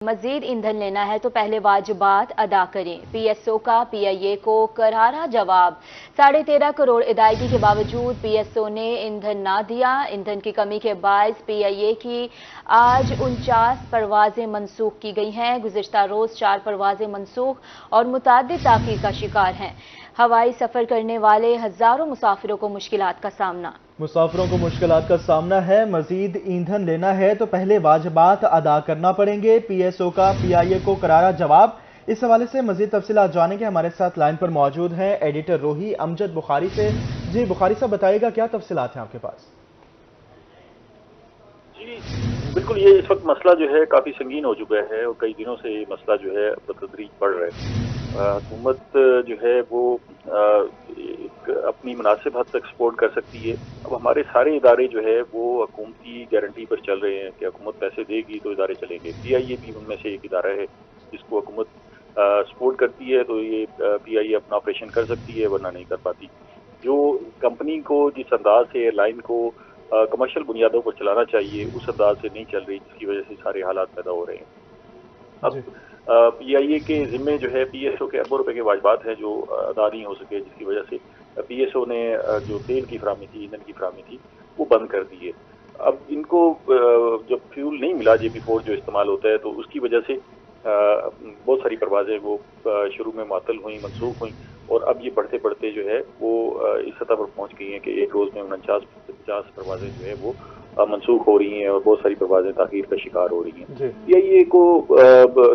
मजीद ईंधन लेना है तो पहले वाजिबात अदा करें। पीएसओ का पीआईए को करारा जवाब। 13.5 करोड़ अदायगी के बावजूद पीएसओ ने ईंधन ना दिया। ईंधन की कमी के बायस पीआईए की आज 49 परवाजें मनसूख की गई हैं। गुज़िश्ता रोज 4 परवाजें मनसूख और मुतादिद ताख़ीर का शिकार हैं। हवाई सफर करने वाले हजारों मुसाफिरों को मुश्किलात का सामना है। मजीद ईंधन लेना है तो पहले वाजिबात अदा करना पड़ेंगे। पीएसओ का पीआईए को करारा जवाब। इस हवाले से मजीद तफसीलात जानेंगे। हमारे साथ लाइन पर मौजूद हैं एडिटर रोही अमजद बुखारी से। जी बुखारी साहब, बताइएगा क्या तफसीलात हैं आपके पास? जी बिल्कुल, ये इस वक्त मसला जो है काफ़ी संगीन हो चुका है और कई दिनों से ये मसला जो है बतदरीज बढ़ रहा है। हुकूमत जो है वो अपनी मुनासिब हद तक सपोर्ट कर सकती है। अब हमारे सारे इदारे जो है वो हुकूमती गारंटी पर चल रहे हैं कि हुकूमत पैसे देगी तो इदारे चलेंगे। पीआईए भी उनमें से एक इदारा है जिसको हुकूमत सपोर्ट करती है तो ये पीआईए अपना ऑपरेशन कर सकती है, वरना नहीं कर पाती। जो कंपनी को जिस अंदाज से एयरलाइन को कमर्शियल बुनियादों पर चलाना चाहिए उस अंदाज से नहीं चल रही, जिसकी वजह से सारे हालात पैदा हो रहे हैं। अब पीआईए के जिम्मे जो है पीएसओ के अरबों रुपए के वाजिबात हैं जो अदा नहीं हो सके, जिसकी वजह से पीएसओ ने जो तेल की फरामी थी, ईंधन की फरामी थी, वो बंद कर दी है। अब इनको जब फ्यूल नहीं मिला JP4 जो इस्तेमाल होता है तो उसकी वजह से बहुत सारी परवाजें वो शुरू में मुअत्तल हुई, मनसूख हुई और अब ये बढ़ते बढ़ते जो है वो इस सतह पर पहुंच गई हैं कि एक रोज में 49-50 परवाजें जो है वो मनसूख हो रही हैं और बहुत सारी परवाजें ताखीर का शिकार हो रही हैं। पीआईए को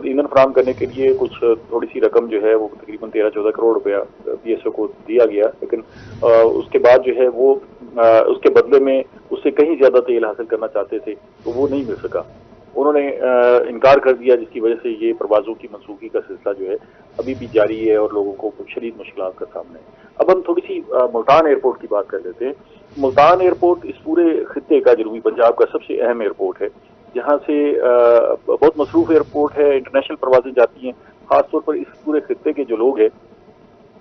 ईंधन फराहम करने के लिए कुछ थोड़ी सी रकम जो है वो तकरीबन 13-14 करोड़ रुपया पीएसओ को दिया गया, लेकिन उसके बाद जो है वो उसके बदले में उससे कहीं ज्यादा तेल हासिल करना चाहते थे तो वो नहीं मिल सका। उन्होंने इनकार कर दिया, जिसकी वजह से ये परवाजों की मनसूखी का सिलसिला जो है अभी भी जारी है और लोगों को शदीद मुश्किलात का सामना है। अब हम थोड़ी सी मुल्तान एयरपोर्ट की बात कर लेते हैं। मुल्तान एयरपोर्ट इस पूरे खित्ते का, जनूबी पंजाब का सबसे अहम एयरपोर्ट है, जहाँ से बहुत मसरूफ एयरपोर्ट है, इंटरनेशनल परवाजें जाती हैं। खासतौर पर इस पूरे खित्ते के जो लोग हैं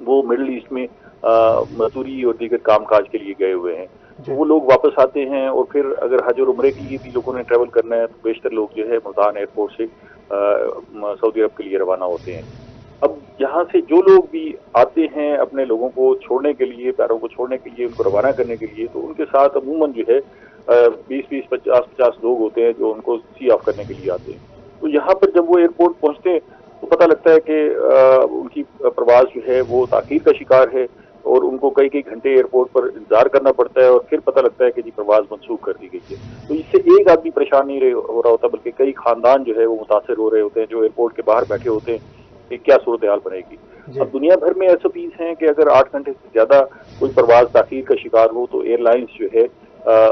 वो मिडल ईस्ट में मजदूरी और दीगर काम काज के लिए गए हुए हैं, तो वो लोग वापस आते हैं और फिर अगर हज और उम्रे के लिए भी लोगों ने ट्रैवल करना है तो बेशतर लोग जो है मुल्तान एयरपोर्ट से सऊदी अरब के लिए रवाना होते हैं। अब यहाँ से जो लोग भी आते हैं अपने लोगों को छोड़ने के लिए, प्यारों को छोड़ने के लिए, उनको रवाना करने के लिए, तो उनके साथ अमूमन जो है 20-20, 50-50 लोग होते हैं जो उनको सी ऑफ करने के लिए आते हैं। तो यहाँ पर जब वो एयरपोर्ट पहुंचते हैं तो पता लगता है कि उनकी प्रवास जो है वो ताखीर का शिकार है और उनको कई कई घंटे एयरपोर्ट पर इंतजार करना पड़ता है और फिर पता लगता है कि जी प्रवास मनसूख कर दी गई है। तो इससे एक आदमी परेशान नहीं हो रहा होता, बल्कि कई खानदान जो है वो मुतासर हो रहे होते हैं जो एयरपोर्ट के बाहर बैठे होते हैं कि क्या सूरत हाल बनेगी। अब दुनिया भर में SOPs हैं कि अगर 8 घंटे से ज्यादा कोई प्रवास ताखीर का शिकार हो तो एयरलाइंस जो है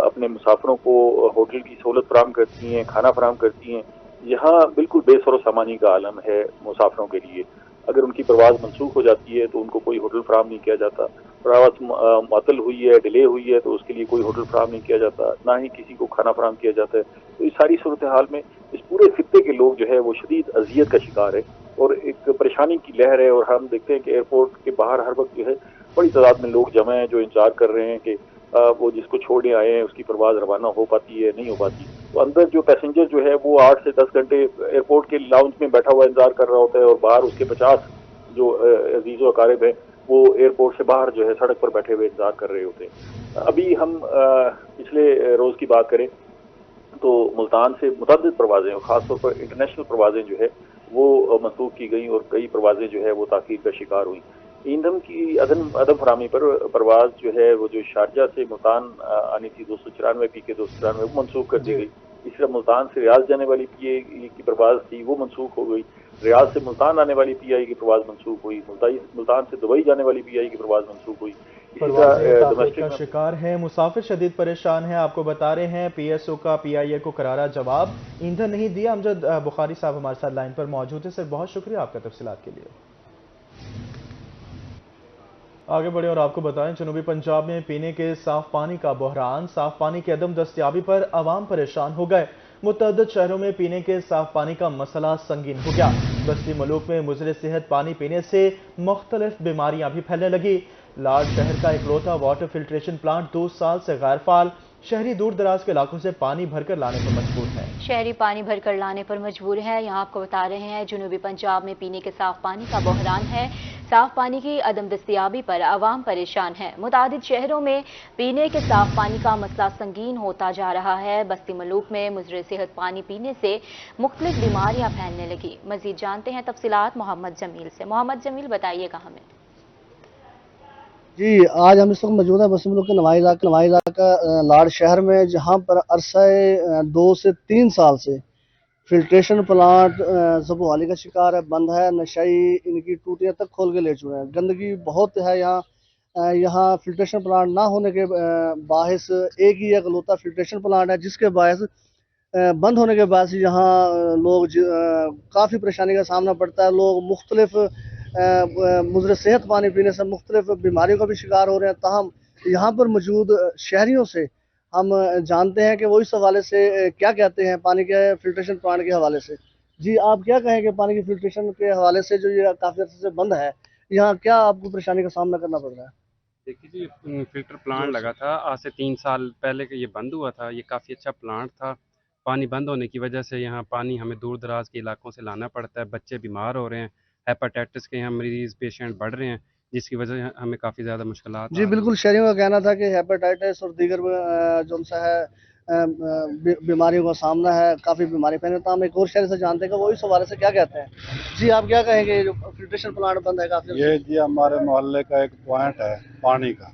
अपने मुसाफिरों को होटल की सहूलत फराहम करती हैं, खाना फराहम करती हैं। यहाँ बिल्कुल बेसर सामानी का आलम है मुसाफिरों के लिए। अगर उनकी परवाज मनसूख हो जाती है तो उनको कोई होटल फराहम नहीं किया जाता। परवाज मुअत्तल हुई है, डिले हुई है तो उसके लिए कोई होटल फराहम नहीं किया जाता, ना ही किसी को खाना फराहम किया जाता है। तो इस सारी सूरत हाल में इस पूरे खित्ते के लोग जो है वो शदीद अजियत का शिकार है और एक परेशानी की लहर है। और हम देखते हैं कि एयरपोर्ट के बाहर हर वक्त जो है बड़ी तादाद में लोग जमा हैं जो इंतजार कर रहे हैं कि वो जिसको छोड़ने आए हैं उसकी परवाज रवाना हो पाती है, नहीं हो पाती। तो अंदर जो पैसेंजर जो है वो 8 से 10 घंटे एयरपोर्ट के लाउंज में बैठा हुआ इंतजार कर रहा होता है और बाहर उसके 50 जो अजीज़ो अकारिब हैं वो एयरपोर्ट से बाहर जो है सड़क पर बैठे हुए इंतजार कर रहे होते हैं। अभी हम पिछले रोज की बात करें तो मुल्तान से मुतअद्दिद परवाजें, खासतौर पर इंटरनेशनल परवाजें जो है वो मनसूख की गई और कई परवाजें जो है वो ताखीर का शिकार हुई। ईंधन की अदम फरामी पर परवाज जो है वो जो शारजा से मुल्तान आनी थी 294 PK 294 वो मनसूख कर दी गई। इस तरह मुल्तान से रियाज जाने वाली PI की परवाज थी वो मनसूख हो गई। रियाज से मुल्तान आने वाली PI की परवाज मनसूख हुई। मुल्तान से दुबई जाने वाली PI की परवाज मनसूख हुई। का शिकार है, मुसाफिर शदीद परेशान है। आपको बता रहे हैं पीएसओ का पीआईए को करारा जवाब। ईंधन नहीं दिया। अमजद बुखारी साहब हमारे साथ लाइन पर मौजूद है। सर बहुत शुक्रिया आपका तफसीलात के लिए। आगे बढ़े और आपको बताएं, जनूबी पंजाब में पीने के साफ पानी का बहरान। साफ पानी की अदम दस्तयाबी पर अवाम परेशान हो गए। मुतअद्दिद शहरों में पीने के साफ पानी का मसला संगीन हो गया। बस्ती मलूक में मुज़र सेहत पानी पीने से मुख्तलिफ बीमारियां भी फैलने लगी। लाड शहर का इकलौता वाटर फिल्ट्रेशन प्लांट 2 साल से गैर फाल। शहरी दूर दराज के इलाकों से पानी भरकर लाने पर मजबूर हैं। शहरी पानी भरकर लाने पर मजबूर है। यहाँ आपको बता रहे हैं जनूबी पंजाब में पीने के साफ पानी का बहरान है। साफ पानी की अदम दस्तयाबी पर आवाम परेशान है। मुतादिद शहरों में पीने के साफ पानी का मसला संगीन होता जा रहा है। बस्ती मलूक में मुज़र सेहत पानी पीने से मुख्तलिफ बीमारियां फैलने लगी। मजीद जानते हैं तफसीलात मोहम्मद जमील से। मोहम्मद जमील, बताइएगा हमें। जी, आज हम इस वक्त मौजूद है बस्ती मलूक के नवाई इलाका लाड़ शहर में, जहाँ पर अरसे 2 से 3 साल से फिल्ट्रेशन प्लांट ज़बहाली का शिकार है, बंद है। नशाई इनकी टूटियां तक खोल के ले चुके हैं। गंदगी बहुत है यहाँ फिल्ट्रेशन प्लांट ना होने के बाहिस एक ही इकलौता फिल्ट्रेशन प्लांट है, जिसके बायस बंद होने के बाद यहाँ लोग काफ़ी परेशानी का सामना पड़ता है। लोग मुख्तलिफ मुज़र सेहत पानी पीने से मुख्तलिफ बीमारियों का भी शिकार हो रहे हैं। ताहम यहाँ पर मौजूद शहरियों से हम जानते हैं कि वो इस हवाले से क्या कहते हैं पानी के फिल्ट्रेशन प्लांट के हवाले से। जी, आप क्या कहेंगे पानी की फिल्ट्रेशन के हवाले से, जो ये काफ़ी अर्से से बंद है, यहाँ क्या आपको परेशानी का सामना करना पड़ रहा है? देखिए जी, फिल्टर प्लांट लगा था आज से 3 साल पहले कि ये बंद हुआ था। ये काफ़ी अच्छा प्लांट था। पानी बंद होने की वजह से यहाँ पानी हमें दूर दराज के इलाकों से लाना पड़ता है। बच्चे बीमार हो रहे हैं, हेपेटाइटिस के यहाँ मरीज पेशेंट बढ़ रहे हैं, जिसकी वजह से हमें काफ़ी ज़्यादा मुश्किलात। जी बिल्कुल, शहरियों का कहना था कि हेपेटाइटिस और दीगर जो सा है बीमारियों का सामना है, काफ़ी बीमारी फैलने। तो हम एक और शहर से जानते हैं कि वो इस हवाले से क्या कहते हैं। जी, आप क्या कहेंगे जो फिल्ट्रेशन प्लांट बंद है काफ़ी? ये जी हमारे मोहल्ले का एक पॉइंट है पानी का,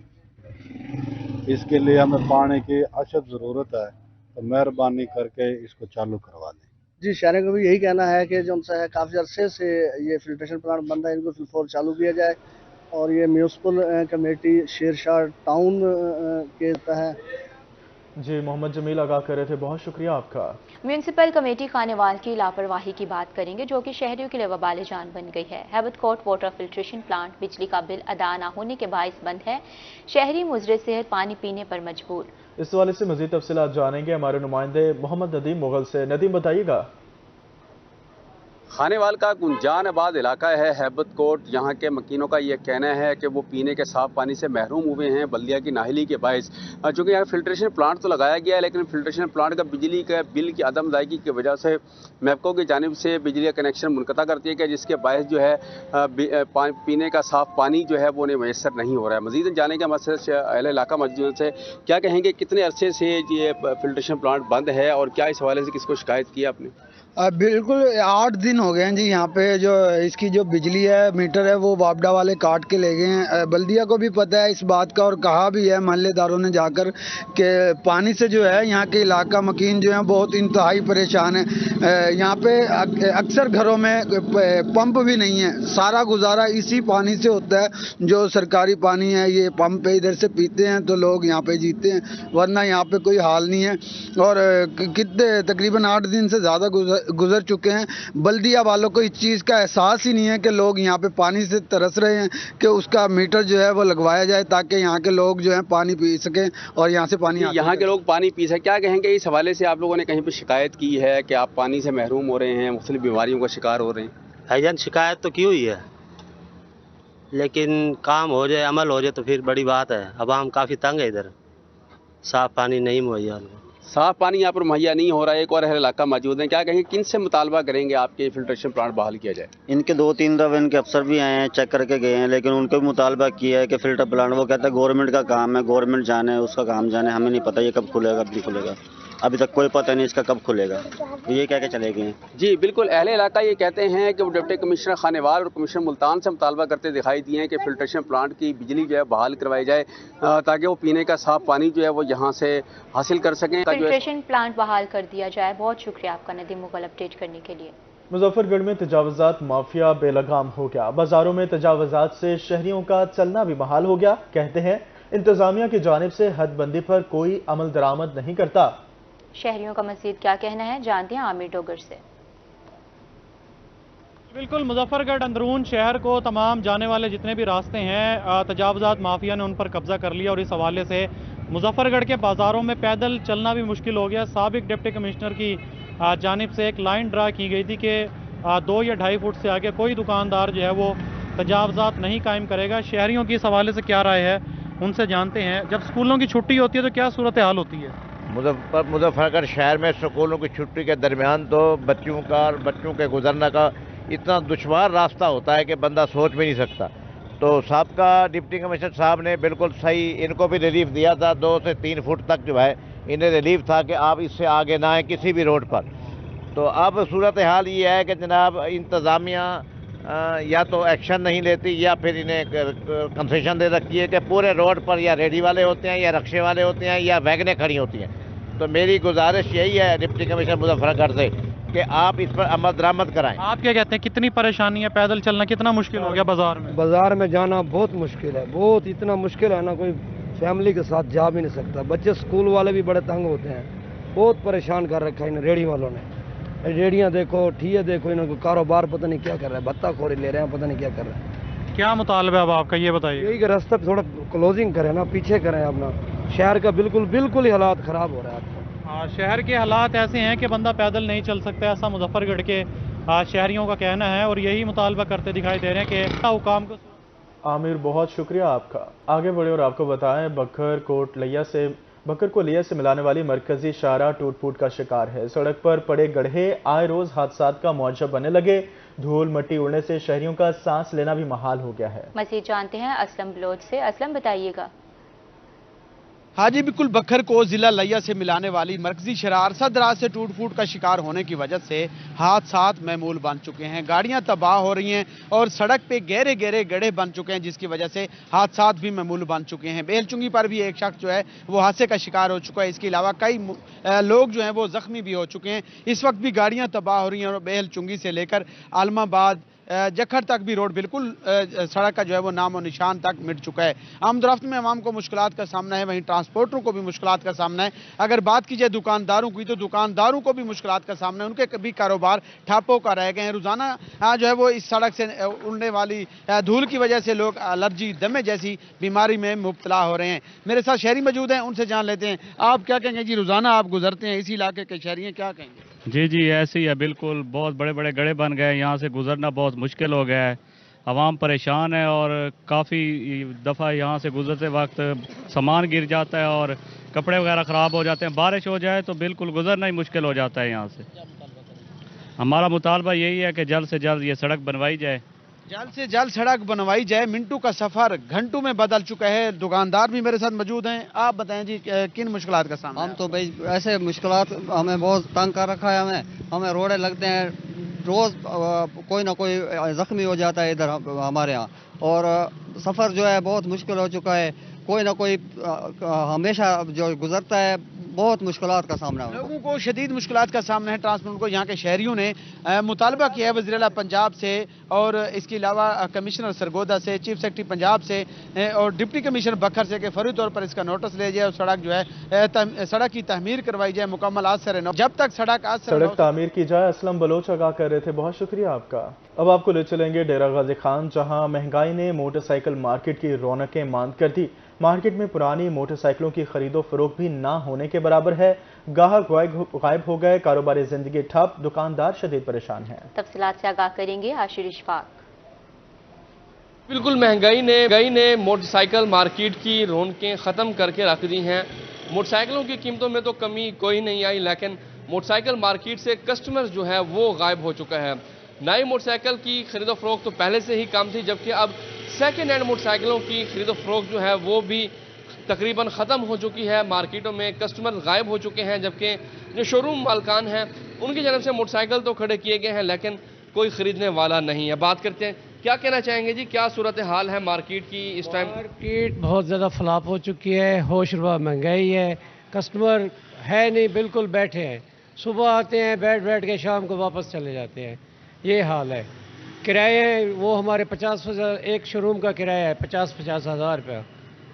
इसके लिए हमें पानी की अशद ज़रूरत है, तो मेहरबानी करके इसको चालू करवा दें। जी, शहरों का भी यही कहना है कि जो उनसे है काफ़ी अरसे से ये फिल्ट्रेशन प्लांट बंद है, इनको फिलफौर चालू किया जाए। और ये म्यूनसिपल कमेटी शेरशाह टाउन के तहत। जी, मोहम्मद जमील आगाह कर रहे थे, बहुत शुक्रिया आपका। म्यूनसिपल कमेटी खानेवाल की लापरवाही की बात करेंगे, जो कि शहरियों के लिए वबाल जान बन गई है। हैबत कोट वाटर फिल्ट्रेशन प्लांट बिजली का बिल अदा न होने के बायस बंद है। शहरी मुज़र सेहत पानी पीने पर मजबूर। इस हवाले से मजीद तफसीलात जानेंगे हमारे नुमाइंदे मोहम्मद नदीम मुगल से। नदीम, बताइएगा। खानेवाल का गुंजानाबाद इलाका है हैबत कोट। यहाँ के मकीनों का ये कहना है कि वो पीने के साफ पानी से महरूम हुए हैं बल्दिया की नाहली के बायस। चूँकि यहाँ फिल्ट्रेशन प्लांट तो लगाया गया है, लेकिन फिल्ट्रेशन प्लांट का बिजली के बिल की अदम अदायगी की वजह से मैपको की जानिब से बिजली का कनेक्शन मुनक़ता कर दिया गया, जिसके बायस जो है पीने का साफ पानी जो है वो उन्हें मैसर नहीं हो रहा है। मज़ीद जाने का मसले अहले इलाका मस्जिद से क्या कहेंगे, कितने अरसे से ये फिल्ट्रेशन प्लांट बंद है और क्या इस हवाले से किसको शिकायत की आपने? बिल्कुल 8 दिन हो गए हैं जी। यहाँ पे जो इसकी जो बिजली है मीटर है वो वापडा वाले काट के ले गए हैं। बल्दिया को भी पता है इस बात का और कहा भी है महल्लेदारों ने जाकर कि पानी से जो है यहाँ के इलाका मकीन जो है बहुत इंतहाई परेशान है। यहाँ पे अक्सर घरों में पंप भी नहीं है, सारा गुजारा इसी पानी से होता है। जो सरकारी पानी है ये पंप पे इधर से पीते हैं तो लोग यहाँ पे जीते हैं, वरना यहाँ पे कोई हाल नहीं है। और कितने तकरीबन 8 दिन से ज़्यादा गुजर चुके हैं। बल्दिया वालों को इस चीज़ का एहसास ही नहीं है कि लोग यहाँ पे पानी से तरस रहे हैं कि उसका मीटर जो है वो लगवाया जाए ताकि यहाँ के लोग जो है पानी पी सकें और यहाँ से पानी यहाँ के लोग पानी पी सकें। क्या कहेंगे इस हवाले से? आप लोगों ने कहीं पर शिकायत की है कि आप पानी से महरूम हो रहे हैं, मुख्तलिफ बीमारियों का शिकार हो रहे हैं? भाईजान शिकायत तो की हुई है, लेकिन काम हो जाए, अमल हो जाए तो फिर बड़ी बात है। अब हम काफ़ी तंग है, इधर साफ पानी नहीं मुहैया, साफ पानी यहाँ पर मुहैया नहीं हो रहा है। एक और इलाका मौजूद है, क्या कहेंगे किन से मुतालबा करेंगे आपके फिल्ट्रेशन प्लांट बहाल किया जाए? इनके 2-3 दफ़े इनके अफसर भी आए हैं, चेक करके गए हैं, लेकिन उनको भी मुतालबा किया है कि फिल्टर प्लांट, वो कहता है गवर्नमेंट का काम है, गवर्नमेंट जाने, उसका काम जाने, हमें नहीं पता ये कब खुलेगा कब नहीं खुलेगा। अभी तक कोई पता नहीं इसका कब खुलेगा, तो ये कह के चले गए। जी बिल्कुल, अहले इलाका ये कहते हैं कि वो डिप्टी कमिश्नर खानेवाल और कमिश्नर मुल्तान से मुतालबा करते दिखाई दिए हैं कि फिल्ट्रेशन प्लांट की बिजली जो है बहाल करवाई जाए ताकि वो पीने का साफ पानी जो है वो यहाँ से हासिल कर सकें। फिल्ट्रेशन प्लांट बहाल कर दिया जाए। बहुत शुक्रिया आपका नदीम मुगल अपडेट करने के लिए। मुजफ्फरगढ़ में तजावुज़ात माफिया बेलगाम हो गया। बाजारों में तजावुज़ात से शहरियों का चलना भी बहाल हो गया। कहते हैं इंतजामिया की जानिब से हदबंदी पर कोई अमल दरामद नहीं करता। शहरियों का मज़ीद क्या कहना है, जानते हैं आमिर डोगर से। बिल्कुल, मुजफ्फरगढ़ अंदरून शहर को तमाम जाने वाले जितने भी रास्ते हैं तजावुज़ात माफिया ने उन पर कब्जा कर लिया और इस हवाले से मुजफ्फरगढ़ के बाज़ारों में पैदल चलना भी मुश्किल हो गया। साबिक डिप्टी कमिश्नर की जानिब से एक लाइन ड्रा की गई थी कि 2 या 2.5 फुट से आगे कोई दुकानदार जो है वो तजावुज़ात नहीं कायम करेगा। शहरियों की इस हवाले से क्या राय है, उनसे जानते हैं। जब स्कूलों की छुट्टी होती है तो क्या सूरत हाल होती है? मुजफ्फरगढ़ शहर में स्कूलों की छुट्टी के दरमियान तो बच्चों का और बच्चों के गुजरने का इतना दुश्वार रास्ता होता है कि बंदा सोच भी नहीं सकता। तो साबका डिप्टी कमिश्नर साहब ने बिल्कुल सही इनको भी रिलीफ दिया था, 2 से 3 फुट तक जो है इन्हें रिलीफ था कि आप इससे आगे ना आए किसी भी रोड पर। तो अब सूरत हाल ये है कि जनाब इंतज़ामिया या तो एक्शन नहीं लेती या फिर इन्हें कंसेशन दे रखी है कि पूरे रोड पर या रेडी वाले होते हैं या रक्शे वाले होते हैं या वैगनें खड़ी होती हैं। तो मेरी गुजारिश यही है डिप्टी कमिश्नर मुजफ्फरगढ़ से कि आप इस पर अमल दरामद कराएं। आप क्या कहते हैं, कितनी परेशानी है? पैदल चलना कितना मुश्किल हो गया बाजार में? बाजार में जाना बहुत मुश्किल है, बहुत इतना मुश्किल है ना, कोई फैमिली के साथ जा भी नहीं सकता। बच्चे स्कूल वाले भी बड़े तंग होते हैं, बहुत परेशान कर रखा है इन रेडी वालों ने। रेडियाँ देखो, ठिये देखो, इनको कारोबार पता नहीं क्या कर रहा है, भत्ता खोरी ले रहे हैं, पता नहीं क्या कर रहे हैं। क्या मुतालबा है अब आपका, ये बताइए? यही कि रास्ता थोड़ा क्लोजिंग करें ना, पीछे करें अपना। शहर का बिल्कुल ही हालात ख़राब हो रहा है। हाँ, शहर के हालात ऐसे हैं कि बंदा पैदल नहीं चल सकता, ऐसा मुजफ्फरगढ़ के शहरियों का कहना है और यही मुतालबा करते दिखाई दे रहे हैं कि हुकाम को। आमिर, बहुत शुक्रिया आपका। आगे बढ़े और आपको बताएं, बकर को लिया से मिलाने वाली मरकजी शाहराह टूट फूट का शिकार है। सड़क पर पड़े गड्ढे आए रोज हादसात का मौजब बनने लगे। धूल मट्टी उड़ने से शहरियों का सांस लेना भी महाल हो गया है। मज़ीद जानते हैं असलम बलोच से। असलम, बताइएगा। हाँ जी, बिल्कुल बखर को जिला लिया से मिलाने वाली मरकजी शराह अरसा दराज से टूट फूट का शिकार होने की वजह से हादसात महमूल बन चुके हैं। गाड़ियां तबाह हो रही हैं और सड़क पे गहरे गहरे गड्ढे बन चुके हैं, जिसकी वजह से हादसात भी महमूल बन चुके हैं। बेहलचुंगी पर भी एक शख्स जो है वो हादसे का शिकार हो चुका है। इसके अलावा कई लोग जो हैं वो जख्मी भी हो चुके हैं। इस वक्त भी गाड़ियाँ तबाह हो रही हैं और बेहलचुंगी से लेकर आलमाबाद जखर तक भी रोड बिल्कुल सड़क का जो है वो नाम और निशान तक मिट चुका है। आमदरफ्त में आवाम को मुश्किलात का सामना है, वहीं ट्रांसपोर्टरों को भी मुश्किलात का सामना है। अगर बात की जाए दुकानदारों की, तो दुकानदारों को भी मुश्किलात का सामना है, उनके भी कारोबार ठप्पों का रह गए हैं। रोज़ाना जो है वो इस सड़क से उड़ने वाली धूल की वजह से लोग एलर्जी, दमे जैसी बीमारी में मुब्तला हो रहे हैं। मेरे साथ शहरी मौजूद हैं, उनसे जान लेते हैं। आप क्या कहेंगे जी, रोज़ाना आप गुजरते हैं इसी इलाके के शहरी हैं, क्या कहेंगे? जी ऐसे ही है, बिल्कुल बहुत बड़े बड़े गड्ढे बन गए, यहाँ से गुजरना बहुत मुश्किल हो गया है। आवाम परेशान है और काफ़ी दफ़ा यहाँ से गुजरते वक्त सामान गिर जाता है और कपड़े वगैरह ख़राब हो जाते हैं। बारिश हो जाए तो बिल्कुल गुजरना ही मुश्किल हो जाता है यहाँ से। हमारा मुतालबा यही है कि जल्द से जल्द ये सड़क बनवाई जाए, जल्द से जल्द सड़क बनवाई जाए। मिनटों का सफ़र घंटों में बदल चुका है। दुकानदार भी मेरे साथ मौजूद हैं। आप बताएं जी, किन मुश्किलात का सामना? हम तो भाई ऐसे मुश्किलात, हमें बहुत तंग कर रखा है। हमें रोड़े लगते हैं, रोज़ कोई ना कोई ज़ख्मी हो जाता है इधर हमारे यहाँ, और सफ़र जो है बहुत मुश्किल हो चुका है। कोई ना कोई हमेशा जो गुजरता है, बहुत मुश्किलात का सामना है। लोगों को शदीद मुश्किलात का सामना है। ट्रांसपोर्ट को यहाँ के शहरियों ने मुतालबा किया है वज़ीर-ए-आला पंजाब से और इसके अलावा कमिश्नर सरगोदा से, चीफ सेक्रेटरी पंजाब से और डिप्टी कमिश्नर बखर से कि फौरी तौर पर इसका नोटिस ले जाए और सड़क जो है सड़क की तहमीर करवाई जाए मुकम्मल। आज से जब तक सड़क तामीर की जाए। असलम बलोच आगाह कर रहे थे, बहुत शुक्रिया आपका। अब आपको ले चलेंगे डेरा गाजी खान, जहाँ महंगाई ने मोटरसाइकिल मार्केट की रौनकें मांद कर दी। मार्केट में पुरानी मोटरसाइकिलों की खरीदो फरोख्त भी ना होने के बराबर है। गाहक गायब हो गए, कारोबारी जिंदगी ठप, दुकानदार शदीद परेशान हैं। तफसीलात से आगाह करेंगे आशिर इशफाक। बिल्कुल, महंगाई ने मोटरसाइकिल मार्केट की रौनकें ख़त्म करके रख दी हैं। मोटरसाइकिलों की कीमतों में तो कमी कोई नहीं आई, लेकिन मोटरसाइकिल मार्केट से कस्टमर जो है वो गायब हो चुका है। नई मोटरसाइकिल की खरीदो फरोख्त तो पहले से ही कम थी, जबकि अब सेकेंड हैंड मोटरसाइकिलों की खरीदो फरोख्त जो है वो भी तकरीबन ख़त्म हो चुकी है। मार्केटों में कस्टमर गायब हो चुके हैं, जबकि जो शोरूम मालकान हैं उनकी जानब से मोटरसाइकिल तो खड़े किए गए हैं, लेकिन कोई ख़रीदने वाला नहीं है। बात करते हैं, क्या कहना चाहेंगे जी, क्या सूरत हाल है मार्केट की इस टाइम? मार्केट बहुत ज़्यादा फ्लॉप हो चुकी है, होशरुबा महंगाई है, कस्टमर है नहीं, बिल्कुल बैठे हैं। सुबह आते हैं, बैठ के शाम को वापस चले जाते हैं, ये हाल है। किराए वो हमारे 50,000, एक शोरूम का किराया है 50 हज़ार रुपया,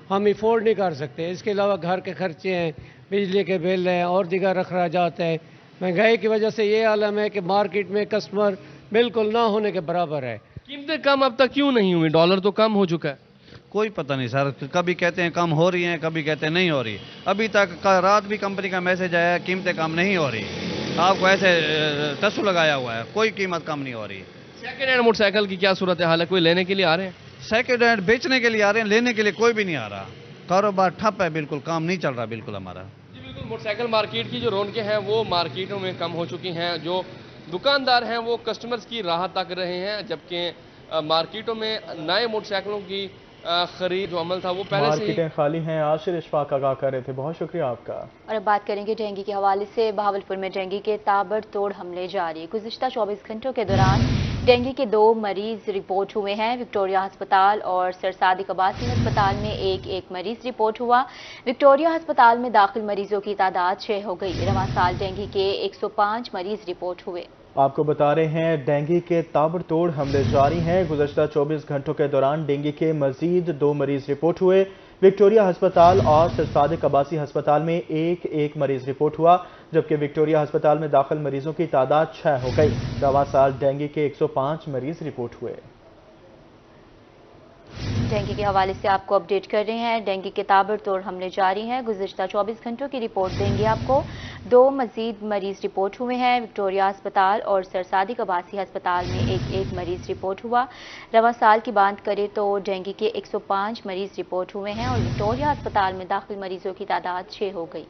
हम अफोर्ड नहीं कर सकते। इसके अलावा घर के खर्चे हैं, बिजली के बिल हैं और दीगर अखराजात हैं। महंगाई की वजह से ये आलम है कि मार्केट में कस्टमर बिल्कुल ना होने के बराबर है। कीमतें कम अब तक क्यों नहीं हुई? डॉलर तो कम हो चुका है। कोई पता नहीं सर, कभी कहते हैं कम हो रही हैं, कभी कहते हैं नहीं हो रही। अभी तक रात भी कंपनी का मैसेज आया, कीमतें कम नहीं हो रही। आपको ऐसे टसू लगाया हुआ है, कोई कीमत कम नहीं हो रही। सेकेंड हैंड मोटरसाइकिल की क्या सूरत हाल है? कोई लेने के लिए आ रहे हैं? सेकेंड हैंड बेचने के लिए आ रहे हैं, लेने के लिए कोई भी नहीं आ रहा। कारोबार ठप है, बिल्कुल काम नहीं चल रहा बिल्कुल हमारा। जी बिल्कुल, मोटरसाइकिल मार्केट की जो रौनकें हैं वो मार्केटों में कम हो चुकी हैं। जो दुकानदार हैं वो कस्टमर्स की राह तक रहे हैं, जबकि मार्केटों में नए मोटरसाइकिलों की खरीद जो अमल था वो पहले से ही मार्केटें खाली हैं। आशिर इशफाक आगाह कर रहे थे, बहुत शुक्रिया आपका। और अब बात करेंगे डेंगू के हवाले से। बहावलपुर में डेंगू के ताबड़तोड़ हमले जारी। गुज़िश्ता 24 घंटों के दौरान डेंगू के 2 मरीज रिपोर्ट हुए हैं। विक्टोरिया अस्पताल और सरसादिक अब्बासी अस्पताल में एक मरीज रिपोर्ट हुआ। विक्टोरिया अस्पताल में दाखिल मरीजों की तादाद 6 हो गई। रवां साल डेंगू के 105 मरीज रिपोर्ट हुए। आपको बता रहे हैं डेंगू के ताबड़तोड़ हमले जारी हैं। गुज़श्ता 24 घंटों के दौरान डेंगू के मजीद 2 मरीज रिपोर्ट हुए। विक्टोरिया अस्पताल और सरसादिक अब्बासी अस्पताल में एक मरीज रिपोर्ट हुआ, जबकि विक्टोरिया अस्पताल में दाखिल मरीजों की तादाद 6 हो गई। रवां साल डेंगू के 105 मरीज रिपोर्ट हुए। डेंगू के हवाले से आपको अपडेट कर रहे हैं। डेंगू के ताबड़तोड़ हमले जारी हैं। गुज़िश्ता 24 घंटों की रिपोर्ट देंगे आपको। 2 मजीद मरीज रिपोर्ट हुए हैं। विक्टोरिया अस्पताल और सरसादिक अब्बासी अस्पताल में एक मरीज रिपोर्ट हुआ। रवां साल की बात करें तो डेंगू के 105 मरीज रिपोर्ट हुए हैं और विक्टोरिया अस्पताल में दाखिल मरीजों की तादाद 6 हो गई।